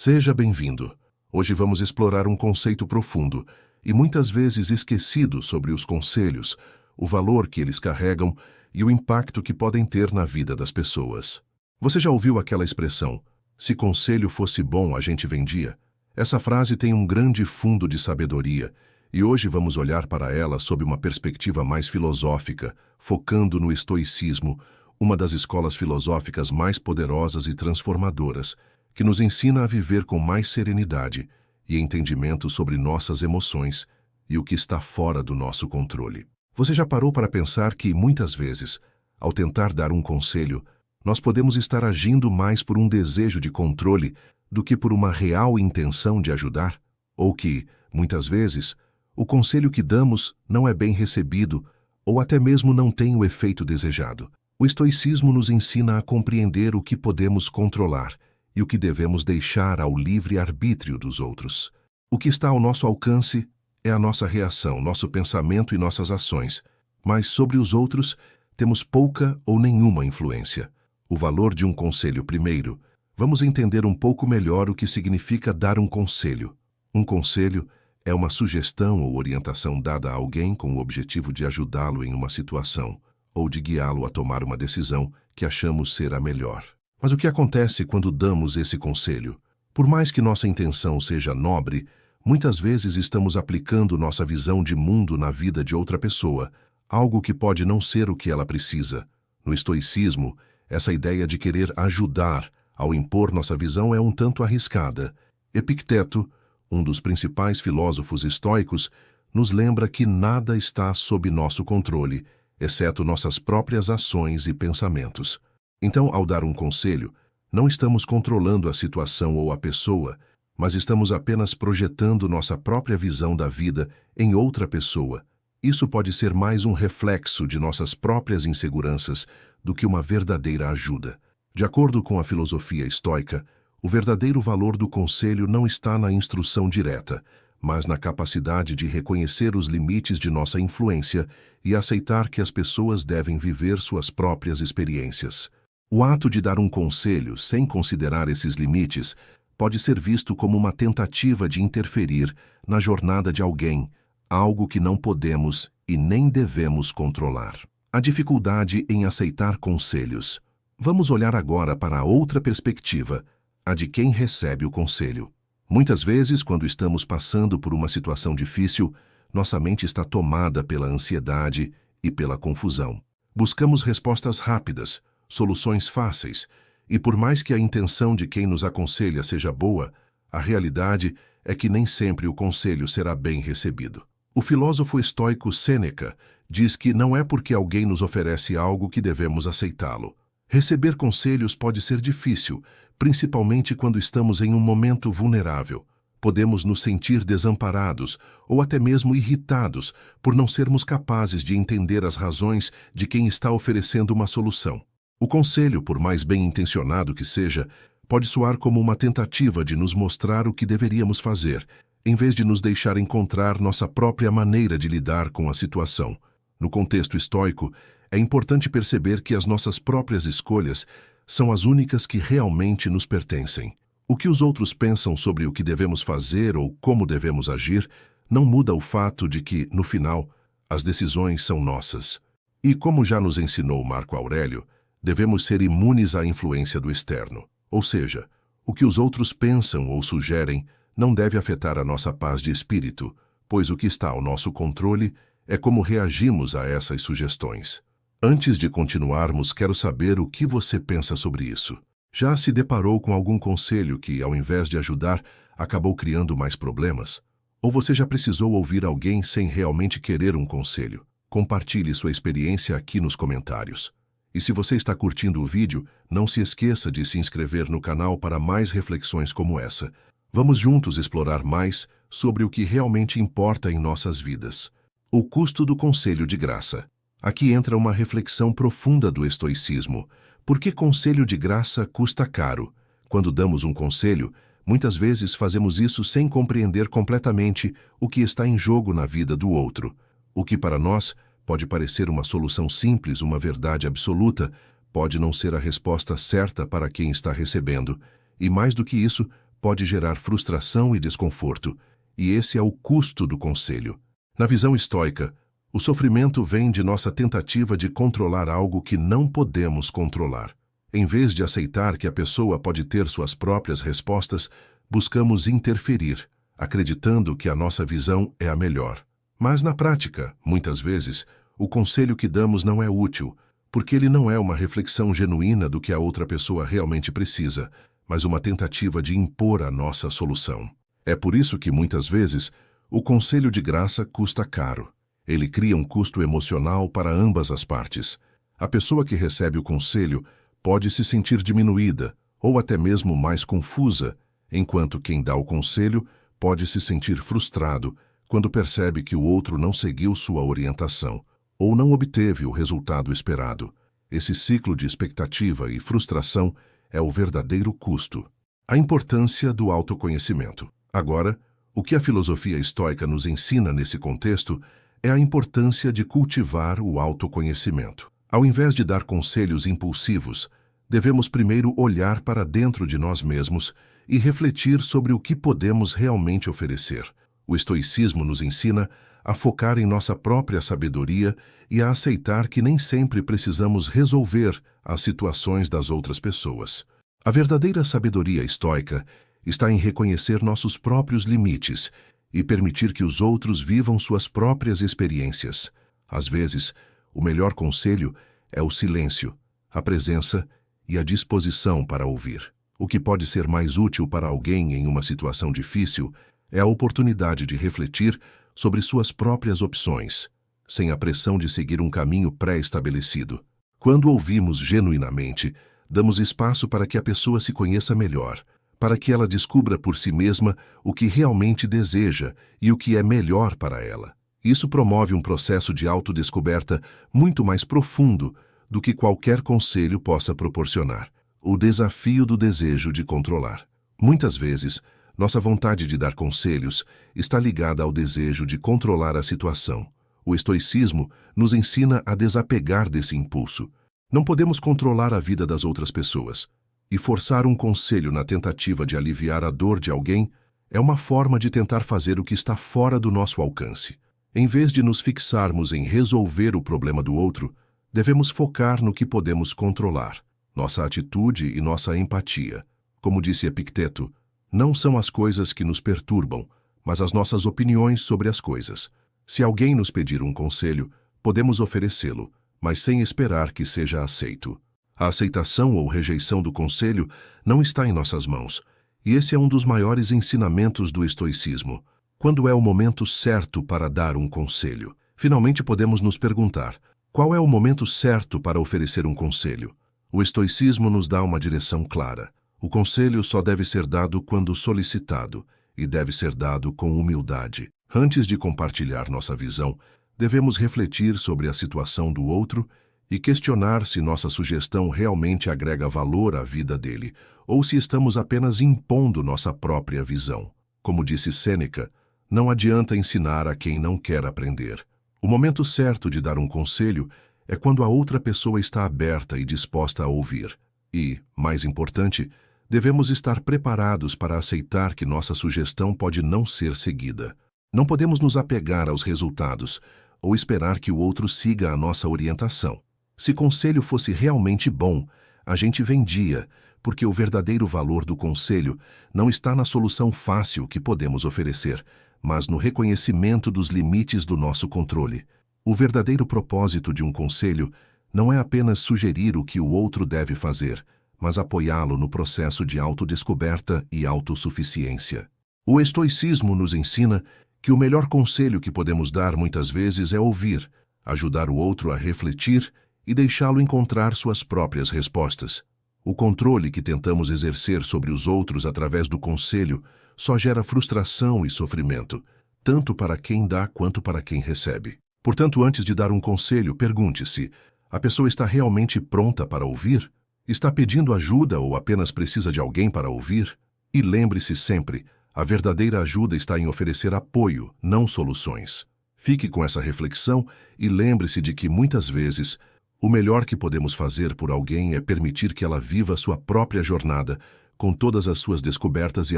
Seja bem-vindo. Hoje vamos explorar um conceito profundo e muitas vezes esquecido sobre os conselhos, o valor que eles carregam e o impacto que podem ter na vida das pessoas. Você já ouviu aquela expressão, se conselho fosse bom, a gente vendia? Essa frase tem um grande fundo de sabedoria e hoje vamos olhar para ela sob uma perspectiva mais filosófica, focando no estoicismo, uma das escolas filosóficas mais poderosas e transformadoras, que nos ensina a viver com mais serenidade e entendimento sobre nossas emoções e o que está fora do nosso controle. Você já parou para pensar que, muitas vezes, ao tentar dar um conselho, nós podemos estar agindo mais por um desejo de controle do que por uma real intenção de ajudar? Ou que, muitas vezes, o conselho que damos não é bem recebido ou até mesmo não tem o efeito desejado? O estoicismo nos ensina a compreender o que podemos controlar e o que devemos deixar ao livre arbítrio dos outros. O que está ao nosso alcance é a nossa reação, nosso pensamento e nossas ações, mas sobre os outros temos pouca ou nenhuma influência. O valor de um conselho primeiro. Vamos entender um pouco melhor o que significa dar um conselho. Um conselho é uma sugestão ou orientação dada a alguém com o objetivo de ajudá-lo em uma situação ou de guiá-lo a tomar uma decisão que achamos ser a melhor. Mas o que acontece quando damos esse conselho? Por mais que nossa intenção seja nobre, muitas vezes estamos aplicando nossa visão de mundo na vida de outra pessoa, algo que pode não ser o que ela precisa. No estoicismo, essa ideia de querer ajudar ao impor nossa visão é um tanto arriscada. Epicteto, um dos principais filósofos estoicos, nos lembra que nada está sob nosso controle, exceto nossas próprias ações e pensamentos. Então, ao dar um conselho, não estamos controlando a situação ou a pessoa, mas estamos apenas projetando nossa própria visão da vida em outra pessoa. Isso pode ser mais um reflexo de nossas próprias inseguranças do que uma verdadeira ajuda. De acordo com a filosofia estoica, o verdadeiro valor do conselho não está na instrução direta, mas na capacidade de reconhecer os limites de nossa influência e aceitar que as pessoas devem viver suas próprias experiências. O ato de dar um conselho sem considerar esses limites pode ser visto como uma tentativa de interferir na jornada de alguém, algo que não podemos e nem devemos controlar. A dificuldade em aceitar conselhos. Vamos olhar agora para a outra perspectiva, a de quem recebe o conselho. Muitas vezes, quando estamos passando por uma situação difícil, nossa mente está tomada pela ansiedade e pela confusão. Buscamos respostas rápidas, soluções fáceis, e por mais que a intenção de quem nos aconselha seja boa, a realidade é que nem sempre o conselho será bem recebido. O filósofo estoico Sêneca diz que não é porque alguém nos oferece algo que devemos aceitá-lo. Receber conselhos pode ser difícil, principalmente quando estamos em um momento vulnerável. Podemos nos sentir desamparados ou até mesmo irritados por não sermos capazes de entender as razões de quem está oferecendo uma solução. O conselho, por mais bem-intencionado que seja, pode soar como uma tentativa de nos mostrar o que deveríamos fazer, em vez de nos deixar encontrar nossa própria maneira de lidar com a situação. No contexto estoico, é importante perceber que as nossas próprias escolhas são as únicas que realmente nos pertencem. O que os outros pensam sobre o que devemos fazer ou como devemos agir não muda o fato de que, no final, as decisões são nossas. E como já nos ensinou Marco Aurélio, devemos ser imunes à influência do externo. Ou seja, o que os outros pensam ou sugerem não deve afetar a nossa paz de espírito, pois o que está ao nosso controle é como reagimos a essas sugestões. Antes de continuarmos, quero saber o que você pensa sobre isso. Já se deparou com algum conselho que, ao invés de ajudar, acabou criando mais problemas? Ou você já precisou ouvir alguém sem realmente querer um conselho? Compartilhe sua experiência aqui nos comentários. E se você está curtindo o vídeo, não se esqueça de se inscrever no canal para mais reflexões como essa. Vamos juntos explorar mais sobre o que realmente importa em nossas vidas. O custo do conselho de graça. Aqui entra uma reflexão profunda do estoicismo. Por que conselho de graça custa caro? Quando damos um conselho, muitas vezes fazemos isso sem compreender completamente o que está em jogo na vida do outro. O que para nós pode parecer uma solução simples, uma verdade absoluta, pode não ser a resposta certa para quem está recebendo. E mais do que isso, pode gerar frustração e desconforto, e esse é o custo do conselho. Na visão estoica, o sofrimento vem de nossa tentativa de controlar algo que não podemos controlar. Em vez de aceitar que a pessoa pode ter suas próprias respostas, buscamos interferir, acreditando que a nossa visão é a melhor. Mas na prática, muitas vezes, o conselho que damos não é útil, porque ele não é uma reflexão genuína do que a outra pessoa realmente precisa, mas uma tentativa de impor a nossa solução. É por isso que, muitas vezes, o conselho de graça custa caro. Ele cria um custo emocional para ambas as partes. A pessoa que recebe o conselho pode se sentir diminuída ou até mesmo mais confusa, enquanto quem dá o conselho pode se sentir frustrado quando percebe que o outro não seguiu sua orientação ou não obteve o resultado esperado. Esse ciclo de expectativa e frustração é o verdadeiro custo. A importância do autoconhecimento. Agora, o que a filosofia estoica nos ensina nesse contexto é a importância de cultivar o autoconhecimento. Ao invés de dar conselhos impulsivos, devemos primeiro olhar para dentro de nós mesmos e refletir sobre o que podemos realmente oferecer. O estoicismo nos ensina a focar em nossa própria sabedoria e a aceitar que nem sempre precisamos resolver as situações das outras pessoas. A verdadeira sabedoria estoica está em reconhecer nossos próprios limites e permitir que os outros vivam suas próprias experiências. Às vezes, o melhor conselho é o silêncio, a presença e a disposição para ouvir. O que pode ser mais útil para alguém em uma situação difícil é a oportunidade de refletir sobre suas próprias opções, sem a pressão de seguir um caminho pré-estabelecido. Quando ouvimos genuinamente, damos espaço para que a pessoa se conheça melhor, para que ela descubra por si mesma o que realmente deseja e o que é melhor para ela. Isso promove um processo de autodescoberta muito mais profundo do que qualquer conselho possa proporcionar. O desafio do desejo de controlar. Muitas vezes, nossa vontade de dar conselhos está ligada ao desejo de controlar a situação. O estoicismo nos ensina a desapegar desse impulso. Não podemos controlar a vida das outras pessoas, e forçar um conselho na tentativa de aliviar a dor de alguém é uma forma de tentar fazer o que está fora do nosso alcance. Em vez de nos fixarmos em resolver o problema do outro, devemos focar no que podemos controlar, nossa atitude e nossa empatia. Como disse Epicteto, não são as coisas que nos perturbam, mas as nossas opiniões sobre as coisas. Se alguém nos pedir um conselho, podemos oferecê-lo, mas sem esperar que seja aceito. A aceitação ou rejeição do conselho não está em nossas mãos, e esse é um dos maiores ensinamentos do estoicismo. Quando é o momento certo para dar um conselho? Finalmente podemos nos perguntar, qual é o momento certo para oferecer um conselho? O estoicismo nos dá uma direção clara. O conselho só deve ser dado quando solicitado, e deve ser dado com humildade. Antes de compartilhar nossa visão, devemos refletir sobre a situação do outro e questionar se nossa sugestão realmente agrega valor à vida dele, ou se estamos apenas impondo nossa própria visão. Como disse Sêneca, não adianta ensinar a quem não quer aprender. O momento certo de dar um conselho é quando a outra pessoa está aberta e disposta a ouvir. E, mais importante, devemos estar preparados para aceitar que nossa sugestão pode não ser seguida. Não podemos nos apegar aos resultados ou esperar que o outro siga a nossa orientação. Se conselho fosse realmente bom, a gente vendia, porque o verdadeiro valor do conselho não está na solução fácil que podemos oferecer, mas no reconhecimento dos limites do nosso controle. O verdadeiro propósito de um conselho não é apenas sugerir o que o outro deve fazer, mas apoiá-lo no processo de autodescoberta e autossuficiência. O estoicismo nos ensina que o melhor conselho que podemos dar muitas vezes é ouvir, ajudar o outro a refletir e deixá-lo encontrar suas próprias respostas. O controle que tentamos exercer sobre os outros através do conselho só gera frustração e sofrimento, tanto para quem dá quanto para quem recebe. Portanto, antes de dar um conselho, pergunte-se: a pessoa está realmente pronta para ouvir? Está pedindo ajuda ou apenas precisa de alguém para ouvir? E lembre-se sempre, a verdadeira ajuda está em oferecer apoio, não soluções. Fique com essa reflexão e lembre-se de que, muitas vezes, o melhor que podemos fazer por alguém é permitir que ela viva sua própria jornada, com todas as suas descobertas e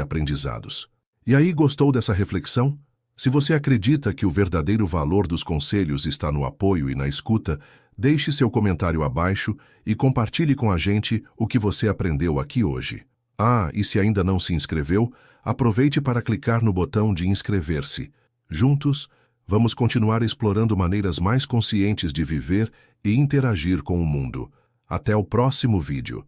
aprendizados. E aí, gostou dessa reflexão? Se você acredita que o verdadeiro valor dos conselhos está no apoio e na escuta, deixe seu comentário abaixo e compartilhe com a gente o que você aprendeu aqui hoje. Ah, e se ainda não se inscreveu, aproveite para clicar no botão de inscrever-se. Juntos, vamos continuar explorando maneiras mais conscientes de viver e interagir com o mundo. Até o próximo vídeo.